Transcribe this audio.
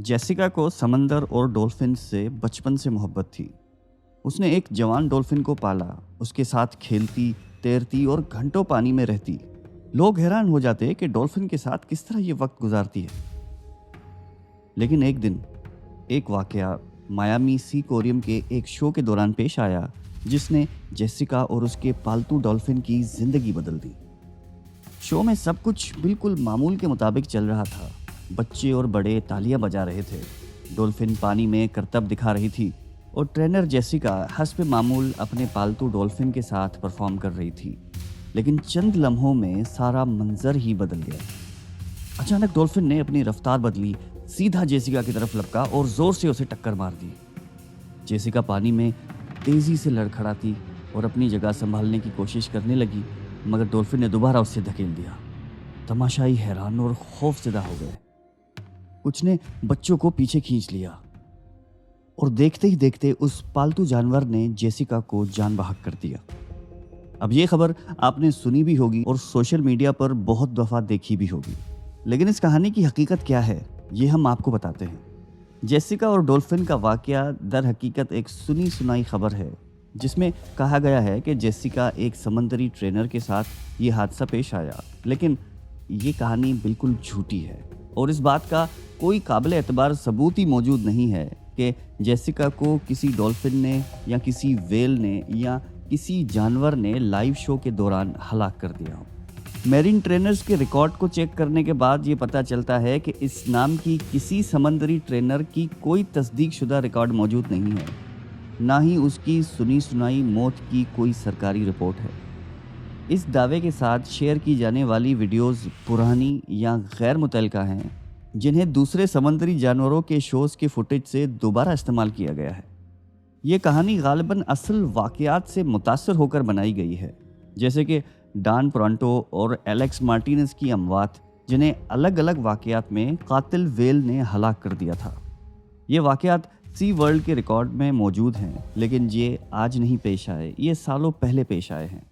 Jessica को समंदर और डॉल्फिन से बचपन से मोहब्बत थी। उसने एक जवान डॉल्फिन को पाला, उसके साथ खेलती, तैरती और घंटों पानी में रहती। लोग हैरान हो जाते कि डॉल्फिन के साथ किस तरह ये वक्त गुजारती है। लेकिन एक दिन एक वाकया मायामी सी कोरियम के एक शो के दौरान पेश आया, जिसने जेसिका और उसके पालतू डॉल्फिन की जिंदगी बदल दी। शो में सब कुछ बिल्कुल मामूल के मुताबिक चल रहा था। बच्चे और बड़े तालियां बजा रहे थे, डॉल्फिन पानी में करतब दिखा रही थी और ट्रेनर जेसिका हस्ब मामूल अपने पालतू डॉल्फिन के साथ परफॉर्म कर रही थी। लेकिन चंद लम्हों में सारा मंजर ही बदल गया। अचानक डॉल्फिन ने अपनी रफ्तार बदली, सीधा जेसिका की तरफ लपका और जोर से उसे टक्कर मार दी। जेसिका पानी में तेजी से लड़खड़ाती और अपनी जगह संभालने की कोशिश करने लगी, मगर डॉल्फिन ने दोबारा उससे धकेल दिया। तमाशाई हैरान और खौफजदा हो गए। कुछ ने बच्चों को पीछे खींच लिया और देखते ही देखते उस पालतू जानवर ने जेसिका को जान बहक कर दिया। अब ये खबर आपने सुनी भी होगी और सोशल मीडिया पर बहुत दफ़ा देखी भी होगी, लेकिन इस कहानी की हकीकत क्या है ये हम आपको बताते हैं। जेसिका और डॉल्फिन का वाकया दर हकीकत एक सुनी सुनाई खबर है, जिसमें कहा गया है कि जेसिका एक समंदरी ट्रेनर के साथ ये हादसा पेश आया। लेकिन ये कहानी बिल्कुल झूठी है और इस बात का कोई काबिल एतबार सबूत ही मौजूद नहीं है कि जेसिका को किसी डॉल्फिन ने या किसी व्हेल ने या किसी जानवर ने लाइव शो के दौरान हलाक कर दिया हो। मैरीन ट्रेनर्स के रिकॉर्ड को चेक करने के बाद ये पता चलता है कि इस नाम की किसी समंदरी ट्रेनर की कोई तस्दीक शुदा रिकॉर्ड मौजूद नहीं है, ना ही उसकी सुनी सुनाई मौत की कोई सरकारी रिपोर्ट है। इस दावे के साथ शेयर की जाने वाली वीडियोस पुरानी या गैर मुतल्लिका हैं, जिन्हें दूसरे समंदरी जानवरों के शोज़ के फुटेज से दोबारा इस्तेमाल किया गया है। ये कहानी गालिबन असल वाक़यात से मुतासर होकर बनाई गई है, जैसे कि डान प्रोंटो और एलेक्स मार्टिनेज की अमवात, जिन्हें अलग अलग वाक़यात में कातिल व्हेल ने हलाक कर दिया था। ये वाक़यात सी वर्ल्ड के रिकॉर्ड में मौजूद हैं, लेकिन ये आज नहीं पेश आए, ये सालों पहले पेश आए हैं।